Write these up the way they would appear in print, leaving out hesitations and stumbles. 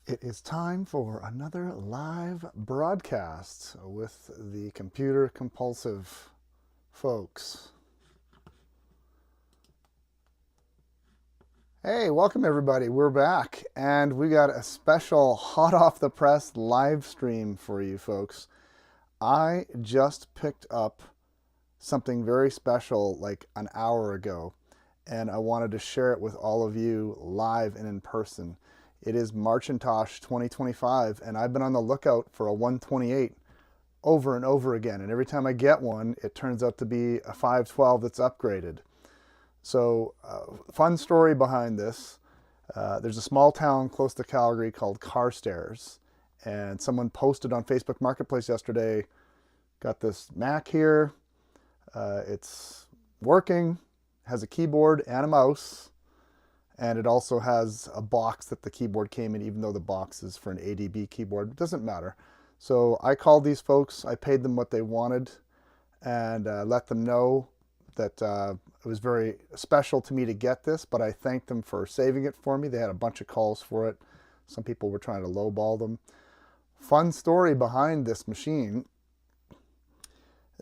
It is time for another live broadcast with the computer compulsive folks. Hey, welcome everybody. We're back and we got a special hot off the press live stream for you folks. I just picked up something very special like an hour ago, and I wanted to share it with all of you live and in person. It is Marcintosh 2025, and I've been on the lookout for a 128 over and over again. And every time I get one, it turns out to be a 512 that's upgraded. So, fun story behind this. There's a small town close to Calgary called Carstairs, and someone posted on Facebook Marketplace yesterday, got this Mac here. It's working, has a keyboard and a mouse, and it also has a box that the keyboard came in, even though the box is for an ADB keyboard. It doesn't matter. So I called these folks, I paid them what they wanted, and let them know that it was very special to me to get this, but I thanked them for saving it for me. They had a bunch of calls for it. Some people were trying to lowball them. Fun story behind this machine.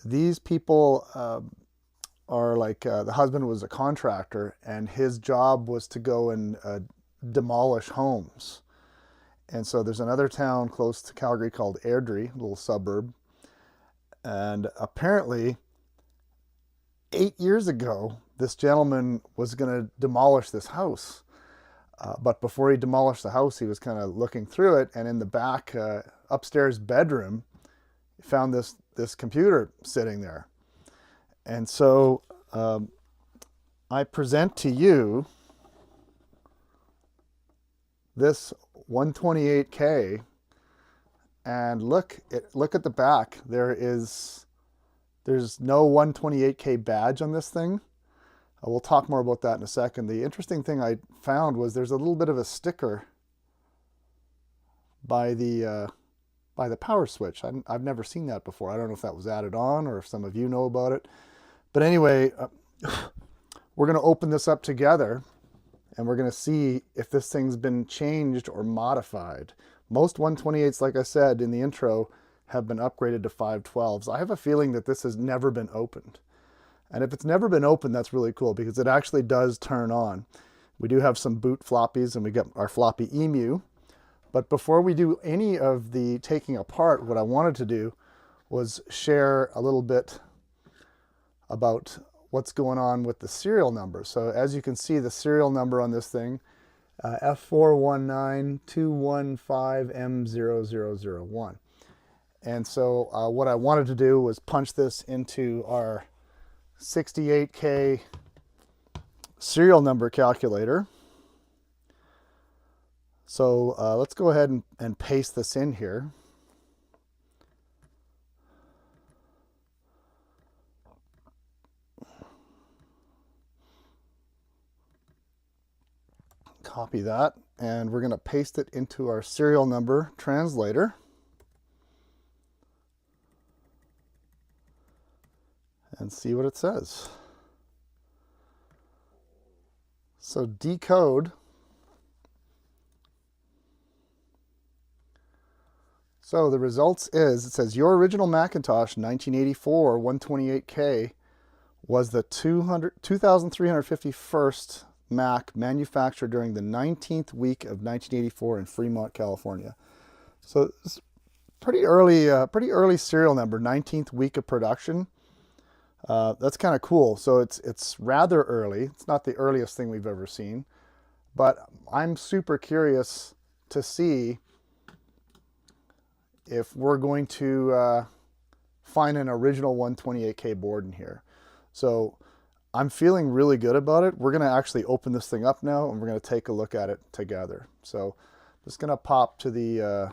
These people are like, the husband was a contractor, and his job was to go and demolish homes. And so there's another town close to Calgary called Airdrie, a little suburb. And apparently, 8 years ago, this gentleman was going to demolish this house. But before he demolished the house, he was kind of looking through it, and in the back upstairs bedroom, he found this computer sitting there. And so I present to you this 128K, and look at the back. There's no 128K badge on this thing. We'll talk more about that in a second. The interesting thing I found was there's a little bit of a sticker by the power switch. I've never seen that before. I don't know if that was added on or if some of you know about it. But anyway, we're going to open this up together, and we're going to see if this thing's been changed or modified. Most 128s, like I said in the intro, have been upgraded to 512s. I have a feeling that this has never been opened. And if it's never been opened, that's really cool because it actually does turn on. We do have some boot floppies, and we got our floppy emu. But before we do any of the taking apart, what I wanted to do was share a little bit about what's going on with the serial number. So as you can see, the serial number on this thing, F419215M0001. And so what I wanted to do was punch this into our 68K serial number calculator. So let's go ahead and paste this in here. Copy that, and we're going to paste it into our serial number translator. And see what it says. So decode. So the results is, it says your original Macintosh 1984 128K was the 2351st Mac manufactured during the 19th week of 1984 in Fremont, California. So it's pretty early serial number, 19th week of production. That's kind of cool. So it's rather early. It's not the earliest thing we've ever seen, but I'm super curious to see if we're going to find an original 128K board in here. So I'm feeling really good about it. We're going to actually open this thing up now, and we're going to take a look at it together. So I'm just going to pop to the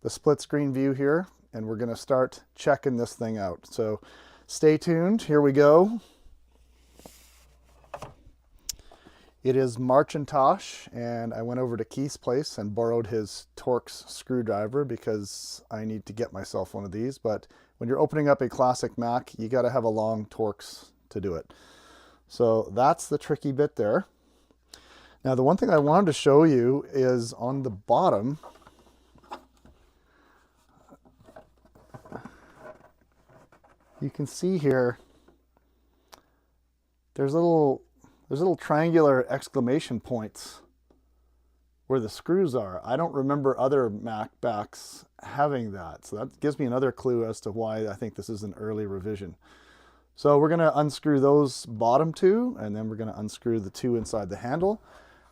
split screen view here, and we're going to start checking this thing out. So stay tuned. Here we go. It is Marcintosh, and I went over to Keith's place and borrowed his Torx screwdriver because I need to get myself one of these. But when you're opening up a classic Mac, you got to have a long Torx to do it. So that's the tricky bit there. Now, the one thing I wanted to show you is on the bottom, you can see here, there's little triangular exclamation points where the screws are. I don't remember other Mac backs having that. So that gives me another clue as to why I think this is an early revision. So we're gonna unscrew those bottom two, and then we're gonna unscrew the two inside the handle.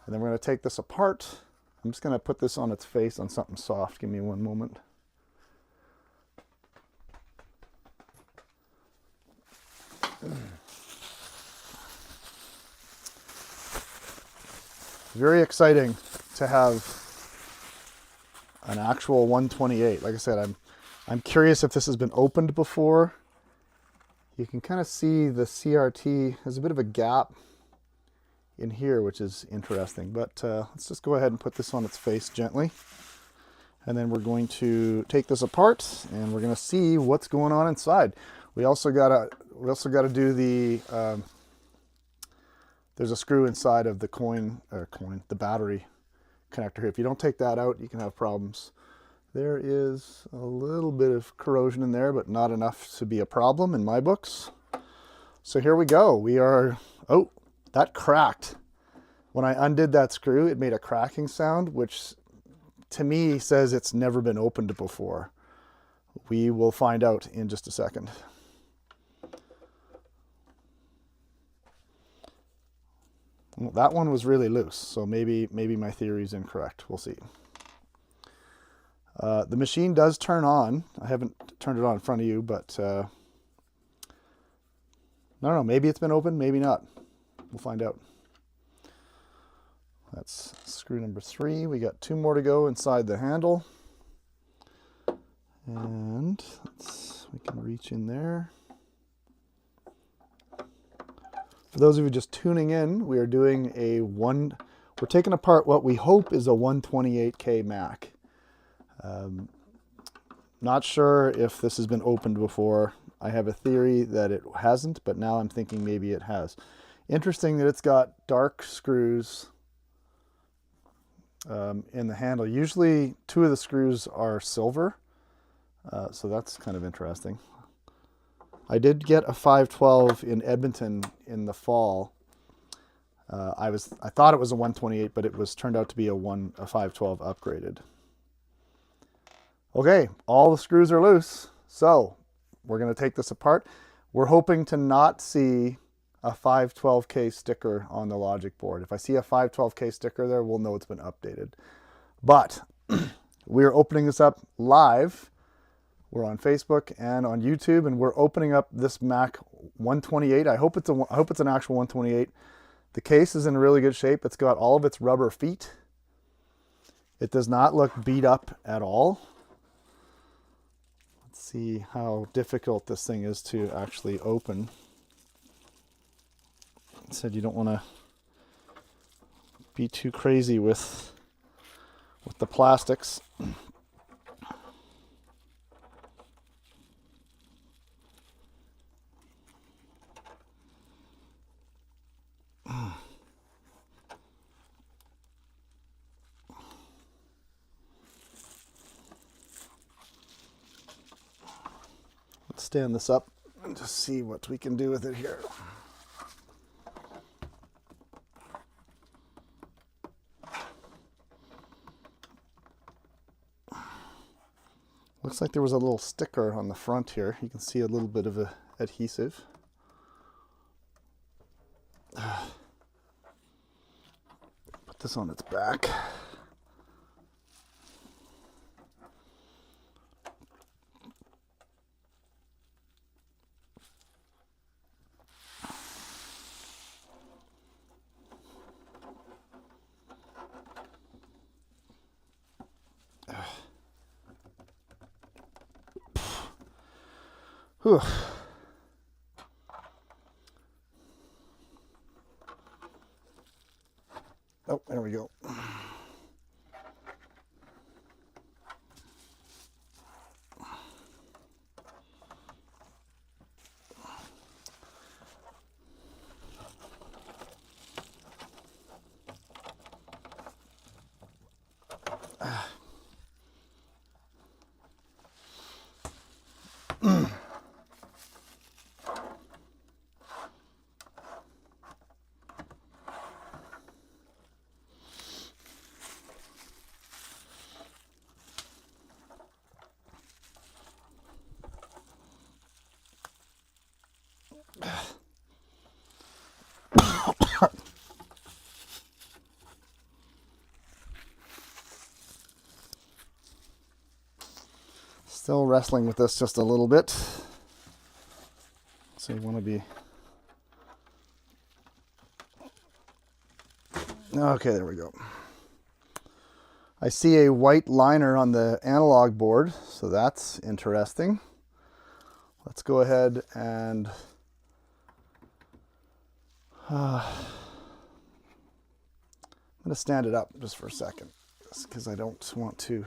And then we're gonna take this apart. I'm just gonna put this on its face on something soft. Give me one moment. Very exciting to have an actual 128. Like I said, I'm curious if this has been opened before. You can kind of see the CRT. There's a bit of a gap in here, which is interesting. But let's just go ahead and put this on its face gently. And then we're going to take this apart, and we're going to see what's going on inside. We also gotta do the. There's a screw inside of the the battery connector here. If you don't take that out, you can have problems. There is a little bit of corrosion in there, but not enough to be a problem in my books. So here we go. We are, oh, that cracked. When I undid that screw, it made a cracking sound, which to me says it's never been opened before. We will find out in just a second. Well, that one was really loose, so maybe my theory is incorrect. We'll see. The machine does turn on. I haven't turned it on in front of you, but I don't know. Maybe it's been opened, maybe not. We'll find out. That's screw number 3. We got 2 more to go inside the handle. And we can reach in there. For those of you just tuning in, we are doing we're taking apart what we hope is a 128K Mac. Not sure if this has been opened before. I have a theory that it hasn't, but now I'm thinking maybe it has. Interesting that it's got dark screws in the handle. Usually 2 of the screws are silver, so that's kind of interesting. I did get a 512 in Edmonton in the fall. I thought it was a 128, but it turned out to be a 512 upgraded. Okay, all the screws are loose, so we're going to take this apart. We're hoping to not see a 512K sticker on the logic board. If I see a 512K sticker there, we'll know it's been updated. But we're opening this up live. We're on Facebook and on YouTube, and we're opening up this Mac 128. I hope it's an actual 128. The case is in really good shape. It's got all of its rubber feet. It does not look beat up at all. Let's see how difficult this thing is to actually open. I said you don't want to be too crazy with the plastics. Let's stand this up and just see what we can do with it here. Looks like there was a little sticker on the front here. You can see a little bit of adhesive. Put this on its back. Whew. Oh, there we go. Still wrestling with this just a little bit. So you want to be... Okay, there we go. I see a white liner on the analog board, so that's interesting. Let's go ahead and I'm going to stand it up just for a second, just because I don't want to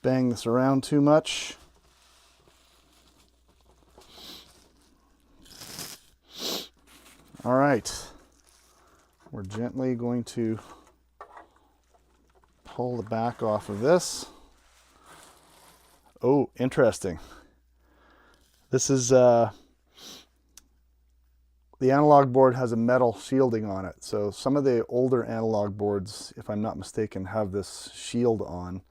bang this around too much. All right, we're gently going to pull the back off of this. Oh, interesting. This is the analog board has a metal shielding on it. So some of the older analog boards, if I'm not mistaken, have this shield on,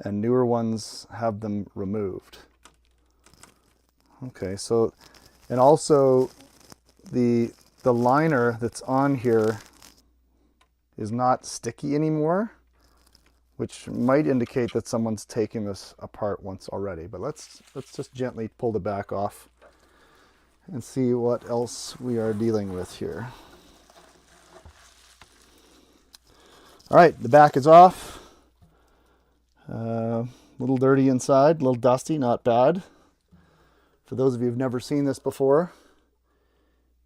and newer ones have them removed. Okay, so, and also the liner that's on here is not sticky anymore, which might indicate that someone's taken this apart once already. But let's just gently pull the back off and see what else we are dealing with here. All right, the back is off. A little dirty inside, a little dusty, not bad. For those of you who've never seen this before,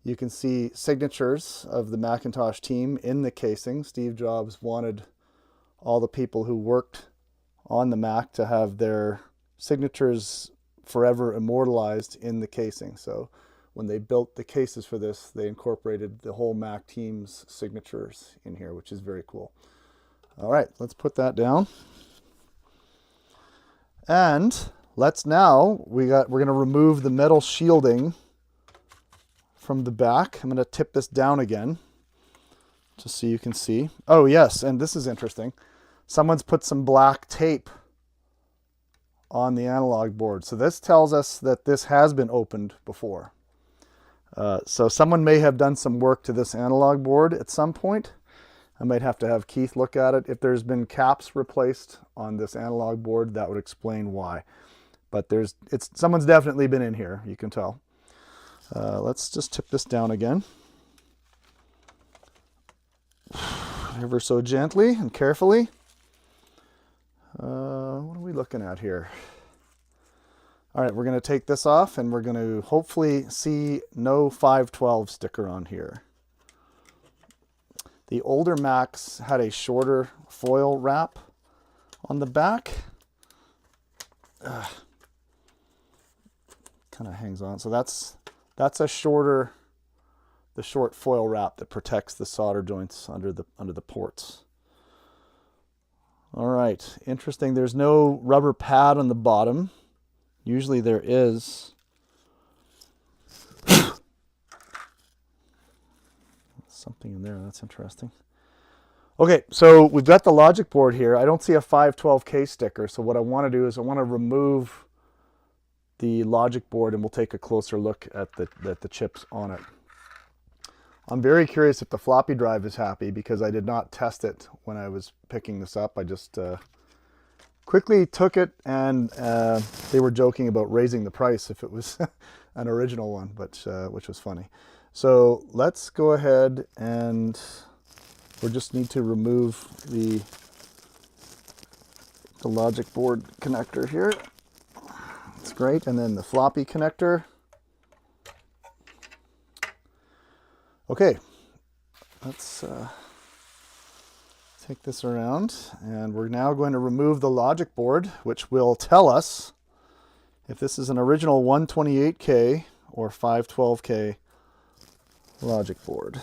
you can see signatures of the Macintosh team in the casing. Steve Jobs wanted all the people who worked on the Mac to have their signatures forever immortalized in the casing. So when they built the cases for this, they incorporated the whole Mac team's signatures in here, which is very cool. All right, let's put that down. And let's now, we're going to remove the metal shielding from the back. I'm going to tip this down again, just so you can see. Oh yes, and this is interesting. Someone's put some black tape on the analog board. So this tells us that this has been opened before. So someone may have done some work to this analog board at some point. I might have to have Keith look at it. If there's been caps replaced on this analog board, that would explain why. But someone's definitely been in here, you can tell. Let's just tip this down again. Ever so gently and carefully. What are we looking at here? All right, we're going to take this off, and we're going to hopefully see no 512 sticker on here. The older Macs had a shorter foil wrap on the back. Kind of hangs on. So that's a shorter, the short foil wrap that protects the solder joints under the ports. All right, interesting. There's no rubber pad on the bottom. Usually there is. Something in there, that's interesting. Okay, so we've got the logic board here. I don't see a 512K sticker, so what I want to do is I want to remove the logic board, and we'll take a closer look at the chips on it. I'm very curious if the floppy drive is happy, because I did not test it when I was picking this up. I just quickly took it, and they were joking about raising the price if it was an original one, but which was funny. So let's go ahead, and we just need to remove the logic board connector here. That's great. And then the floppy connector. Okay, let's take this around, and we're now going to remove the logic board, which will tell us if this is an original 128K or 512K logic board.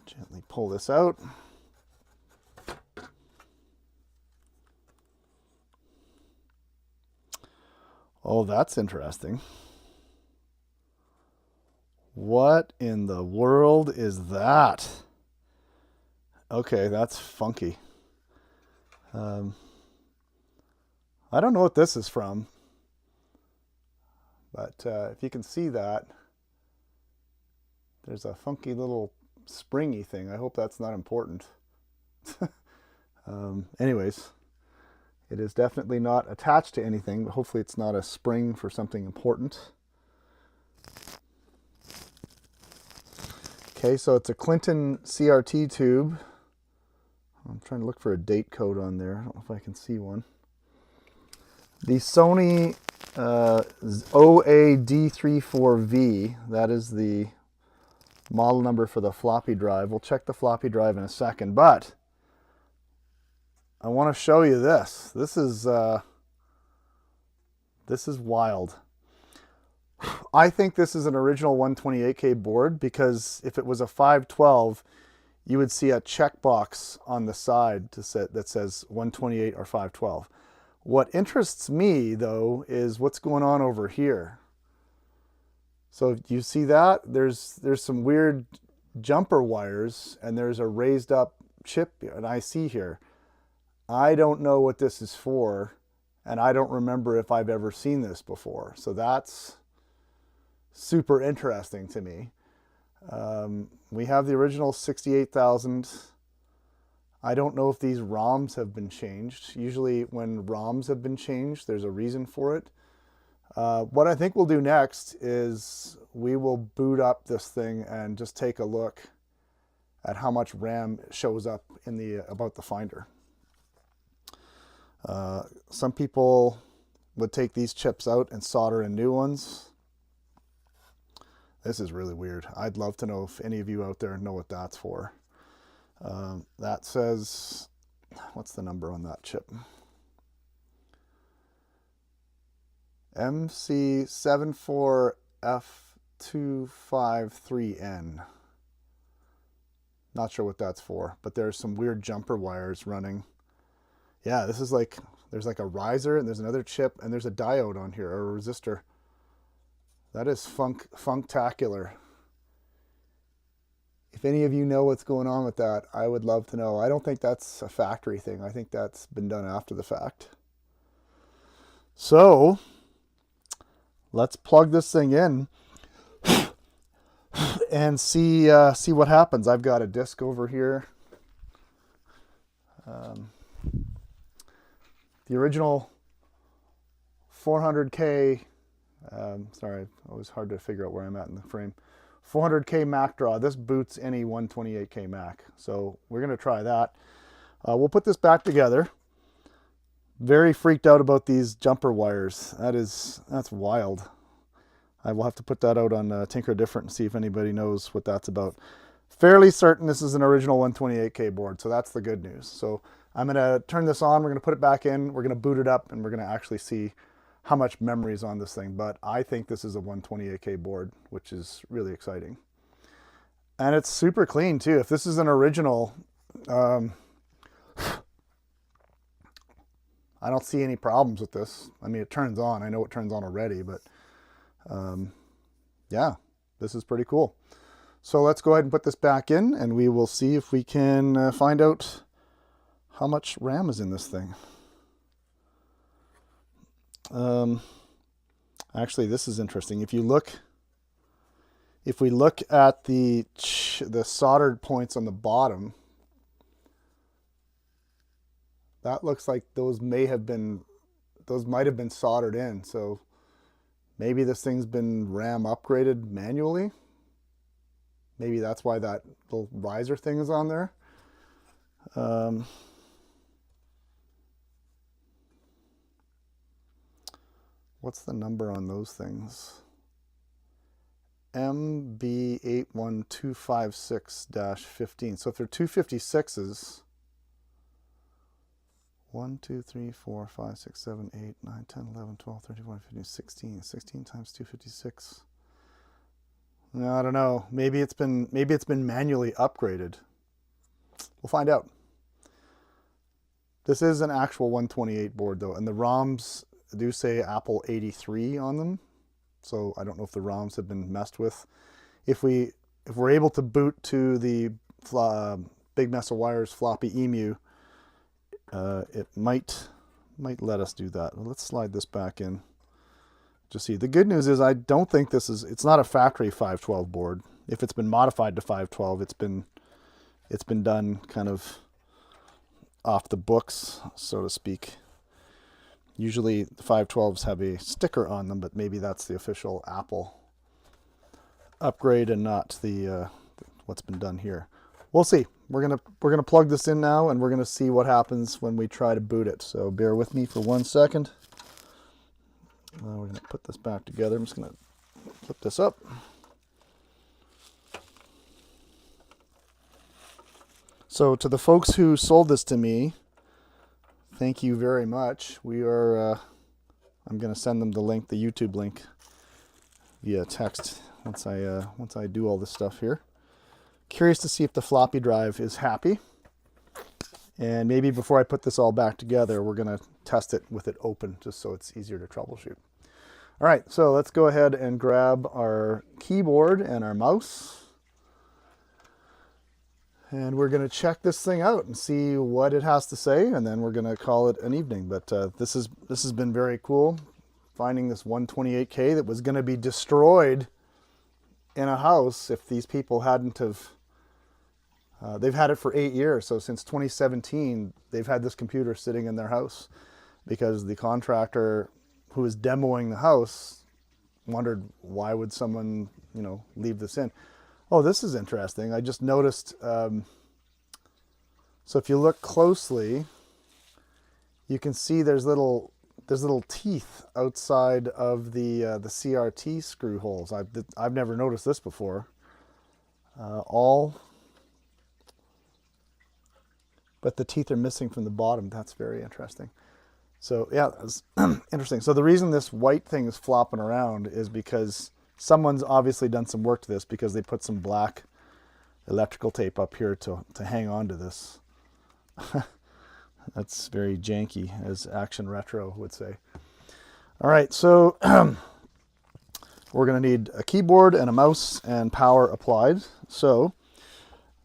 Gently pull this out. Oh, that's interesting. What in the world is that? Okay, that's funky. I don't know what this is from, but if you can see that, there's a funky little springy thing. I hope that's not important. Anyways, it is definitely not attached to anything, but hopefully it's not a spring for something important. Okay, so it's a Clinton CRT tube. I'm trying to look for a date code on there. I don't know if I can see one. The Sony OAD34V, that is the model number for the floppy drive. We'll check the floppy drive in a second, but I want to show you this. This is wild. I think this is an original 128K board because if it was a 512, you would see a checkbox on the side that says 128 or 512. What interests me, though, is what's going on over here. So you see that? There's some weird jumper wires, and there's a raised up chip, an IC here. I don't know what this is for, and I don't remember if I've ever seen this before. So that's super interesting to me. We have the original 68,000. I don't know if these ROMs have been changed. Usually when ROMs have been changed, there's a reason for it. What I think we'll do next is we will boot up this thing and just take a look at how much RAM shows up in the about the Finder. Some people would take these chips out and solder in new ones. This is really weird. I'd love to know if any of you out there know what that's for. That says, what's the number on that chip? MC74F253N. Not sure what that's for, but there's some weird jumper wires running. Yeah, this is like, there's like a riser and there's another chip and there's a diode on here, or a resistor. That is funktacular. If any of you know what's going on with that, I would love to know. I don't think that's a factory thing. I think that's been done after the fact. So let's plug this thing in and see what happens. I've got a disc over here. The original 400K, sorry, it was hard to figure out where I'm at in the frame. 400K Mac draw. This boots any 128K Mac. So we're going to try that. We'll put this back together. Very freaked out about these jumper wires. That's wild. I will have to put that out on Tinker Different and see if anybody knows what that's about. Fairly certain this is an original 128K board, so that's the good news. So I'm going to turn this on, we're going to put it back in, we're going to boot it up, and we're going to actually see how much memory is on this thing. But I think this is a 128K board, which is really exciting. And it's super clean too. If this is an original, I don't see any problems with this. I mean, it turns on. I know it turns on already, but yeah, this is pretty cool. So let's go ahead and put this back in and we will see if we can find out how much RAM is in this thing. Actually, this is interesting. If we look at the soldered points on the bottom, that looks like those might have been soldered in. So maybe this thing's been RAM upgraded manually. Maybe that's why that little riser thing is on there. What's the number on those things? MB81256-15. So if they're 256s, 1, 2, 3, 4, 5, 6, 7, 8, 9, 10, 11, 12, 13, 14, 15, 16. 16 times 256. No, I don't know. Maybe it's been manually upgraded. We'll find out. This is an actual 128 board though, and the ROMs do say Apple 83 on them. So I don't know if the ROMs have been messed with. If we're able to boot to the Big Mess of Wires floppy emu, it might let us do that. Let's slide this back in. Just see, the good news is I don't think it's not a factory 512 board. If it's been modified to 512, it's been done kind of off the books, so to speak. Usually the 512s have a sticker on them, but maybe that's the official Apple upgrade and not the what's been done here. We'll see. We're gonna plug this in now, and we're gonna see what happens when we try to boot it. So bear with me for 1 second. We're gonna put this back together. I'm just gonna flip this up. So to the folks who sold this to me, thank you very much. We are, I'm going to send them the link, the YouTube link, via text once I do all this stuff here. Curious to see if the floppy drive is happy. And maybe before I put this all back together, we're going to test it with it open, just so it's easier to troubleshoot. All right, so let's go ahead and grab our keyboard and our mouse. And we're going to check this thing out and see what it has to say, and then we're going to call it an evening. But this has been very cool, finding this 128K that was going to be destroyed in a house if these people hadn't have. They've had it for 8 years, so since 2017 they've had this computer sitting in their house because the contractor who was demoing the house wondered why would someone, leave this in. Oh, this is interesting. I just noticed, so if you look closely, you can see there's little teeth outside of the CRT screw holes. I've never noticed this before. But the teeth are missing from the bottom. That's very interesting. So yeah, that's interesting. So the reason this white thing is flopping around is because someone's obviously done some work to this, because they put some black electrical tape up here to hang on to this. That's very janky, as Action Retro would say. All right, so we're going to need a keyboard and a mouse and power applied. So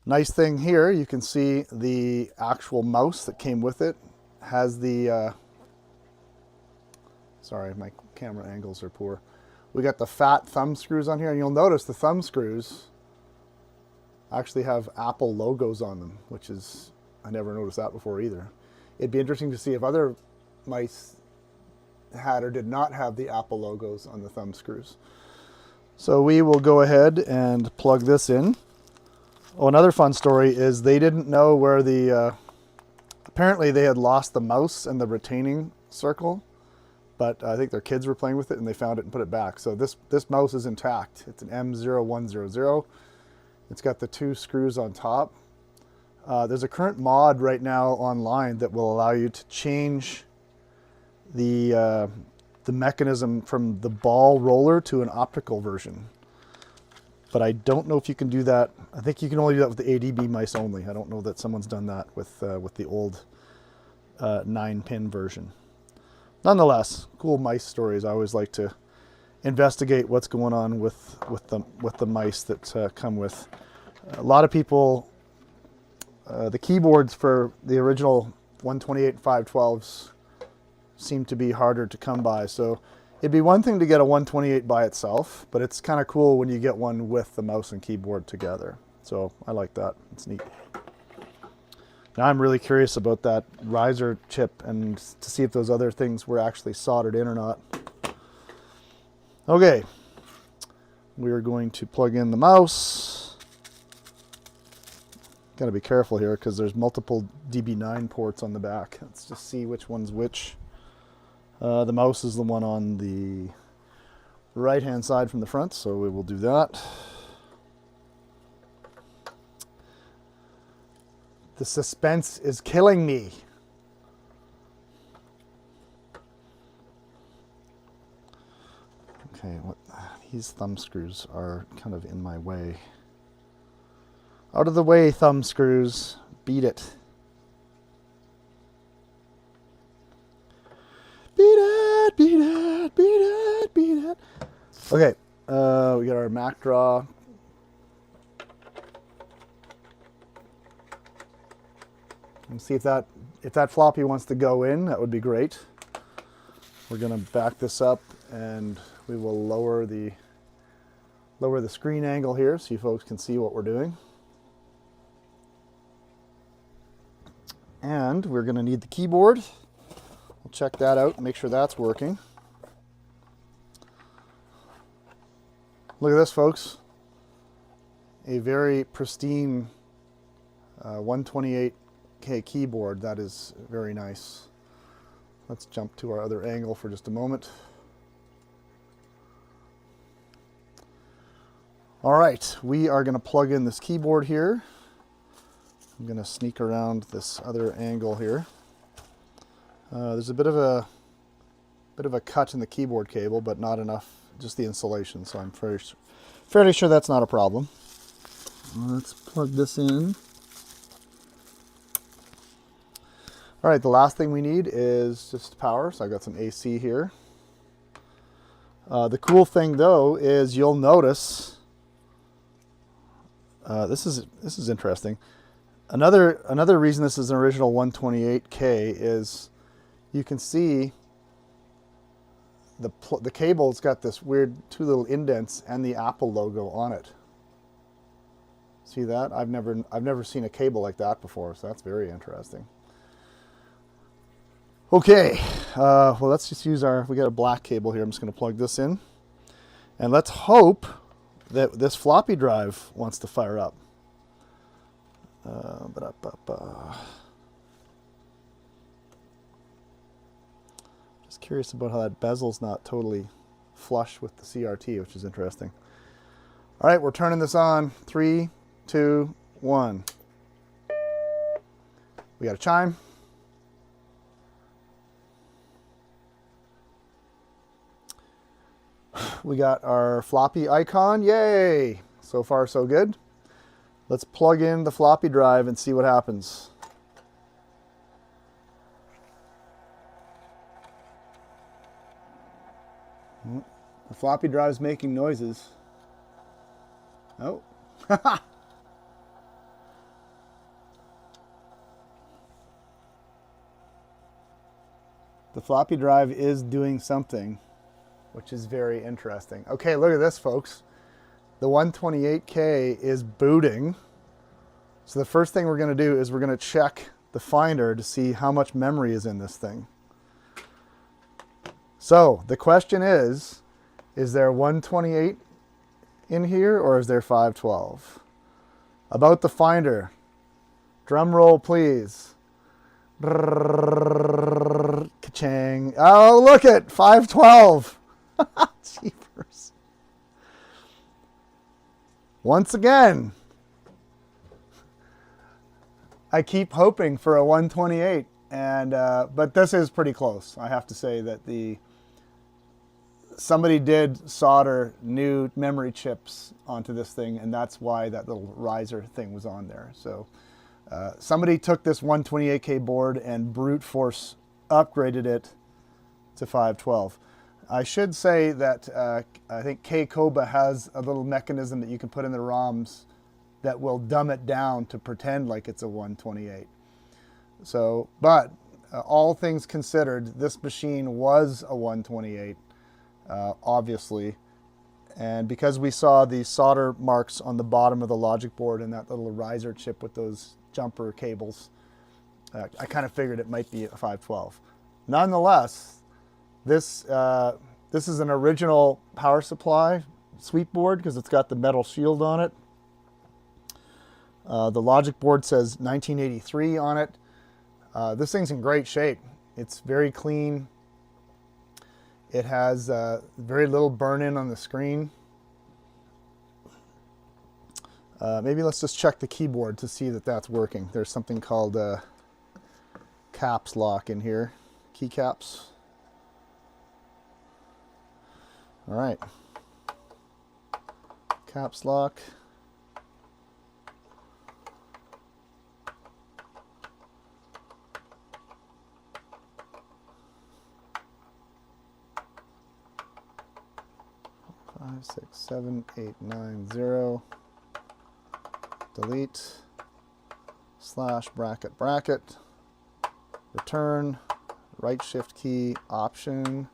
nice thing here, you can see the actual mouse that came with it has the, sorry, my camera angles are poor. We got the fat thumb screws on here, and you'll notice the thumb screws actually have Apple logos on them, which is, I never noticed that before either. It'd be interesting to see if other mice had or did not have the Apple logos on the thumb screws. So we will go ahead and plug this in. Oh, another fun story is they didn't know where the, apparently they had lost the mouse and the retaining circle, but I think their kids were playing with it and they found it and put it back. So this mouse is intact. It's an M0100. It's got the 2 screws on top. There's a current mod right now online that will allow you to change the mechanism from the ball roller to an optical version. But I don't know if you can do that. I think you can only do that with the ADB mice only. I don't know that someone's done that with the old 9-pin version. Nonetheless, cool mice stories. I always like to investigate what's going on with the mice that come with. A lot of people, the keyboards for the original 128 512s seem to be harder to come by. So it'd be one thing to get a 128 by itself, but it's kind of cool when you get one with the mouse and keyboard together. So I like that. It's neat. Now I'm really curious about that riser chip and to see if those other things were actually soldered in or not. Okay, we are going to plug in the mouse. Got to be careful here because there's multiple DB9 ports on the back. Let's just see which one's which. The mouse is the one on the right-hand side from the front, so we will do that. The suspense is killing me. Okay, these thumb screws are kind of in my way. Out of the way, thumb screws. beat it. Beat it, beat it, beat it, beat it. Okay, we got our Mac draw. And see if that floppy wants to go in, that would be great. We're gonna back this up and we will lower the screen angle here so you folks can see what we're doing. And we're gonna need the keyboard. We'll check that out and make sure that's working. Look at this, folks. A very pristine 128K keyboard. That is very nice. Let's jump to our other angle for just a moment. All right, we are going to plug in this keyboard here. I'm going to sneak around this other angle here. There's a bit of a cut in the keyboard cable, but not enough, just the insulation. So I'm fairly sure that's not a problem. Let's plug this in. All right, the last thing we need is just power. So I've got some AC here. The cool thing though is you'll notice this is interesting. Another reason this is an original 128K is you can see the cable's got this weird two little indents and the Apple logo on it. See that? I've never seen a cable like that before, so that's very interesting. Okay, well, let's just use we got a black cable here. I'm just going to plug this in. And let's hope that this floppy drive wants to fire up. Just curious about how that bezel's not totally flush with the CRT, which is interesting. All right, we're turning this on. 3, 2, 1. We got a chime. We got our floppy icon. Yay! So far, so good. Let's plug in the floppy drive and see what happens. The floppy drive's making noises. Oh. The floppy drive is doing something, which is very interesting. Okay, look at this, folks. The 128K is booting. So the first thing we're going to do is we're going to check the Finder to see how much memory is in this thing. So the question is there 128 in here or is there 512? About the Finder, drum roll please. Ka-chang. Oh, look at 512. Jeepers. Once again, I keep hoping for a 128, and but this is pretty close. I have to say that somebody did solder new memory chips onto this thing, and that's why that little riser thing was on there. So somebody took this 128K board and brute force upgraded it to 512. I should say that I think K-Koba has a little mechanism that you can put in the ROMs that will dumb it down to pretend like it's a 128. So, but all things considered, this machine was a 128, obviously. And because we saw the solder marks on the bottom of the logic board and that little riser chip with those jumper cables, I kind of figured it might be a 512. Nonetheless, this is an original power supply sweep board because it's got the metal shield on it. The logic board says 1983 on it. This thing's in great shape. It's very clean. It has very little burn-in on the screen. Maybe let's just check the keyboard to see that that's working. There's something called caps lock in here, keycaps. All right, caps lock. 567890. Delete. / bracket bracket. Return. Right shift key. Option.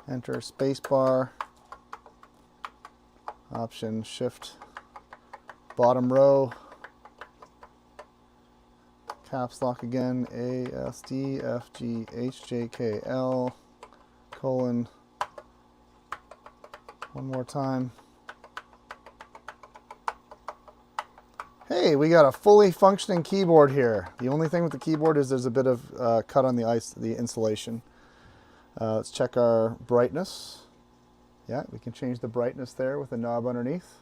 Enter spacebar. Option shift. Bottom row. Caps lock again. ASDFGHJKL. Colon. One more time. Hey, we got a fully functioning keyboard here. The only thing with the keyboard is there's a bit of cut on the insulation. Let's check our brightness. Yeah, we can change the brightness there with the knob underneath.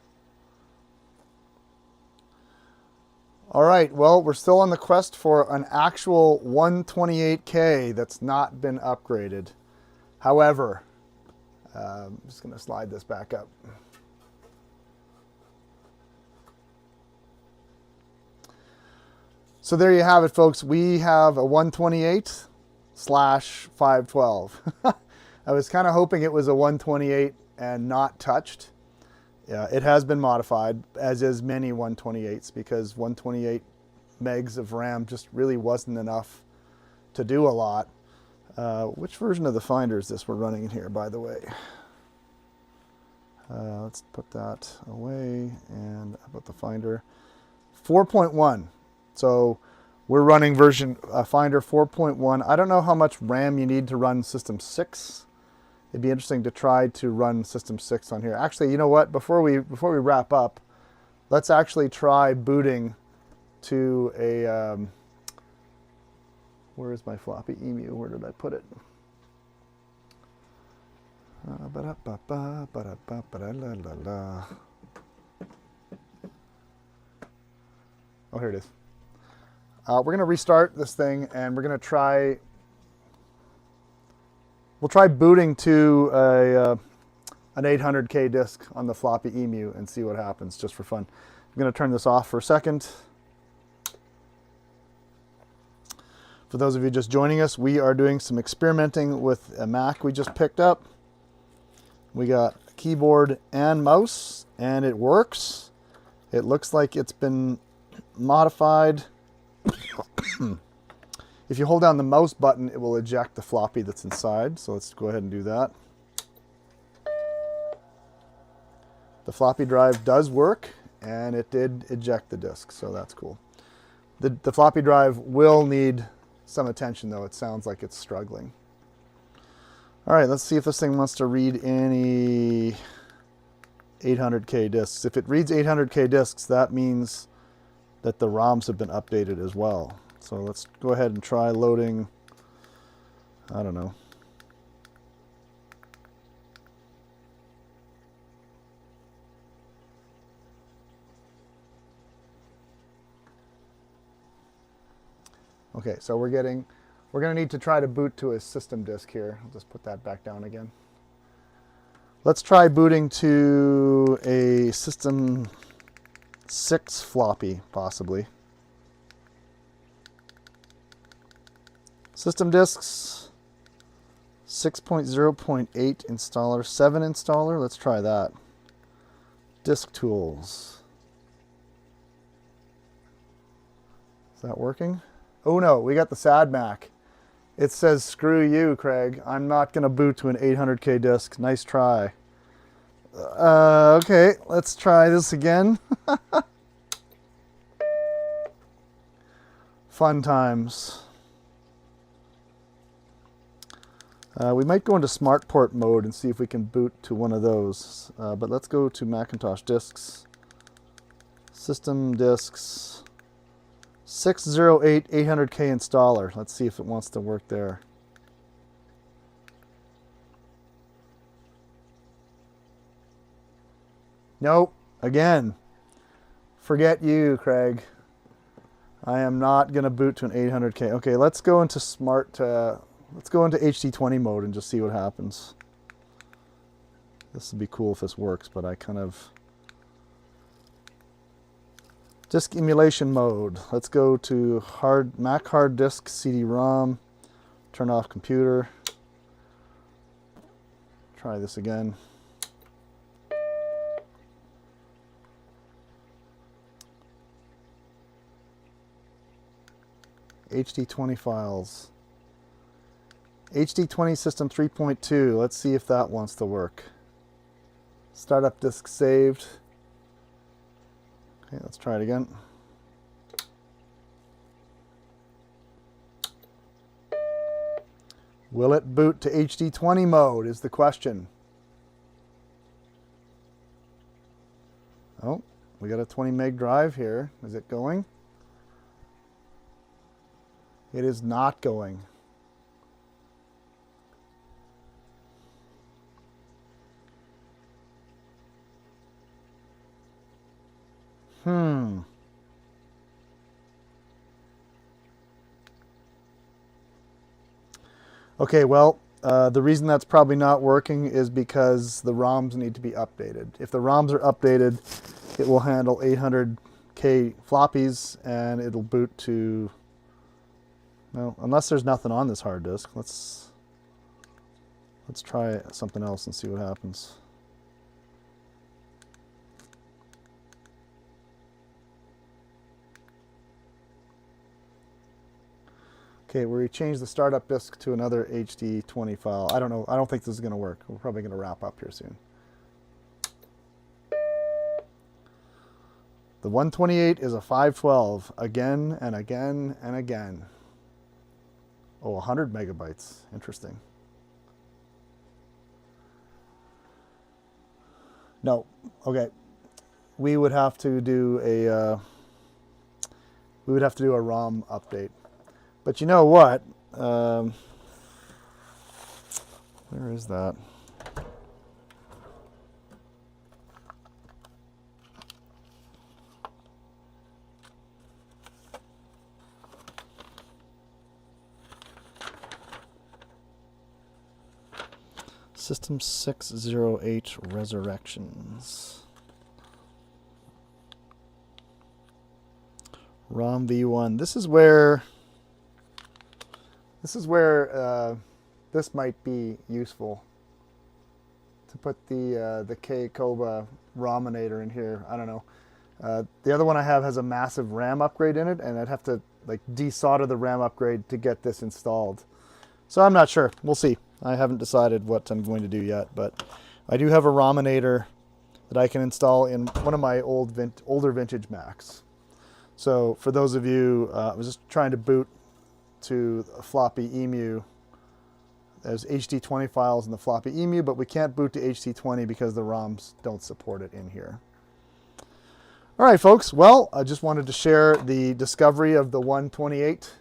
All right, well, we're still on the quest for an actual 128K that's not been upgraded. However, I'm just going to slide this back up. So there you have it, folks. We have a 128/512. I was kind of hoping it was a 128 and not touched. Yeah, it has been modified, as is many 128s, because 128 megs of RAM just really wasn't enough to do a lot. Which version of the Finder is this we're running in here, by the way? Let's put that away. And how about the Finder? 4.1. So we're running version Finder 4.1. I don't know how much RAM you need to run System 6. It'd be interesting to try to run System 6 on here. Actually, you know what? Before we wrap up, let's actually try booting to a... where is my floppy emu? Where did I put it? Oh, here it is. We're going to restart this thing, and we're going to try... We'll try booting to an 800K disk on the floppy emu and see what happens, just for fun. I'm going to turn this off for a second. For those of you just joining us, we are doing some experimenting with a Mac we just picked up. We got a keyboard and mouse, and it works. It looks like it's been modified. If you hold down the mouse button, it will eject the floppy that's inside. So let's go ahead and do that. The floppy drive does work, and it did eject the disk, so that's cool. The floppy drive will need some attention, though. It sounds like it's struggling. All right, let's see if this thing wants to read any 800K disks. If it reads 800K disks, that means that the ROMs have been updated as well. So let's go ahead and try loading, I don't know. Okay, so we're going to need to try to boot to a system disk here. I'll just put that back down again. Let's try booting to a System 6 floppy, possibly. System disks, 6.0.8 installer, 7 installer. Let's try that. Disk tools. Is that working? Oh no, we got the sad Mac. It says, screw you, Craig. I'm not going to boot to an 800K disk. Nice try. Okay, let's try this again. Fun times. We might go into SmartPort mode and see if we can boot to one of those. But let's go to Macintosh disks. System disks. 608 800K installer. Let's see if it wants to work there. Nope. Again. Forget you, Craig. I am not going to boot to an 800K. Okay, let's go into let's go into HD20 mode and just see what happens. This would be cool if this works, but I kind of... Disk emulation mode. Let's go to Mac hard disk CD-ROM. Turn off computer. Try this again. HD20 files. HD20 system 3.2. Let's see if that wants to work. Startup disk saved. Okay, let's try it again. Will it boot to HD20 mode is the question. Oh, we got a 20 meg drive here. Is it going? It is not going. Okay, well, the reason that's probably not working is because the ROMs need to be updated. If the ROMs are updated, it will handle 800K floppies and it'll boot to, well, unless there's nothing on this hard disk. Let's try something else and see what happens. Okay, we changed the startup disk to another HD20 file. I don't know. I don't think this is going to work. We're probably going to wrap up here soon. The 128 is a 512 again and again and again. Oh, 100 megabytes. Interesting. No. Okay. We would have to do a ROM update. But you know what? Where is that? System 608 Resurrections. ROM v1. This is where this might be useful to put the K-Koba ROMinator in here. I don't know. The other one I have has a massive RAM upgrade in it, and I'd have to like desolder the RAM upgrade to get this installed. So I'm not sure. We'll see. I haven't decided what I'm going to do yet, but I do have a ROMinator that I can install in one of my older vintage Macs. So for those of you, I was just trying to boot to a floppy EMU. There's HD20 files in the floppy EMU, but we can't boot to HD20 because the ROMs don't support it in here. All right, folks. Well, I just wanted to share the discovery of the 128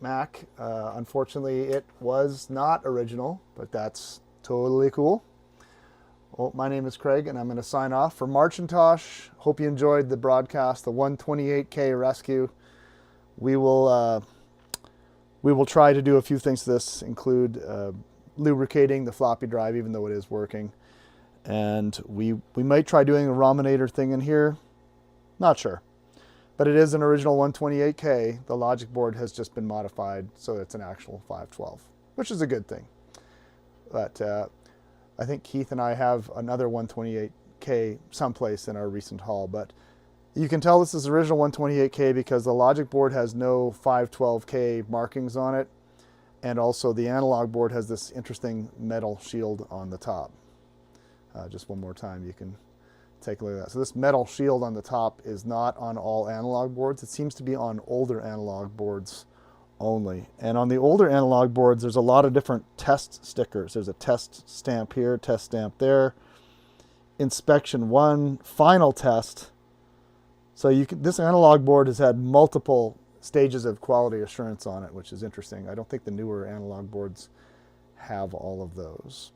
Mac. Unfortunately, it was not original, but that's totally cool. Well, my name is Craig, and I'm going to sign off for Marcintosh. Hope you enjoyed the broadcast, the 128K rescue. We will try to do a few things to this, include lubricating the floppy drive, even though it is working. And we might try doing a ROMinator thing in here. Not sure. But it is an original 128K. The logic board has just been modified, so it's an actual 512, which is a good thing. But I think Keith and I have another 128K someplace in our recent haul. But you can tell this is original 128K because the logic board has no 512K markings on it. And also the analog board has this interesting metal shield on the top. Just one more time, you can take a look at that. So this metal shield on the top is not on all analog boards. It seems to be on older analog boards only. And on the older analog boards, there's a lot of different test stickers. There's a test stamp here, test stamp there, inspection 1, final test. So this analog board has had multiple stages of quality assurance on it, which is interesting. I don't think the newer analog boards have all of those.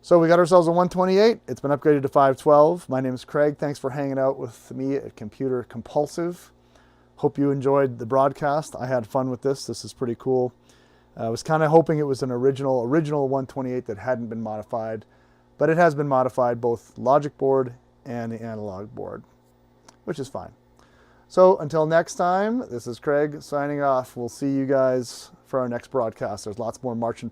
So we got ourselves a 128. It's been upgraded to 512. My name is Craig. Thanks for hanging out with me at Computer Compulsive. Hope you enjoyed the broadcast. I had fun with this. This is pretty cool. I was kind of hoping it was an original 128 that hadn't been modified, but it has been modified, both logic board and the analog board, which is fine. So until next time, this is Craig signing off. We'll see you guys for our next broadcast. There's lots more Marcintosh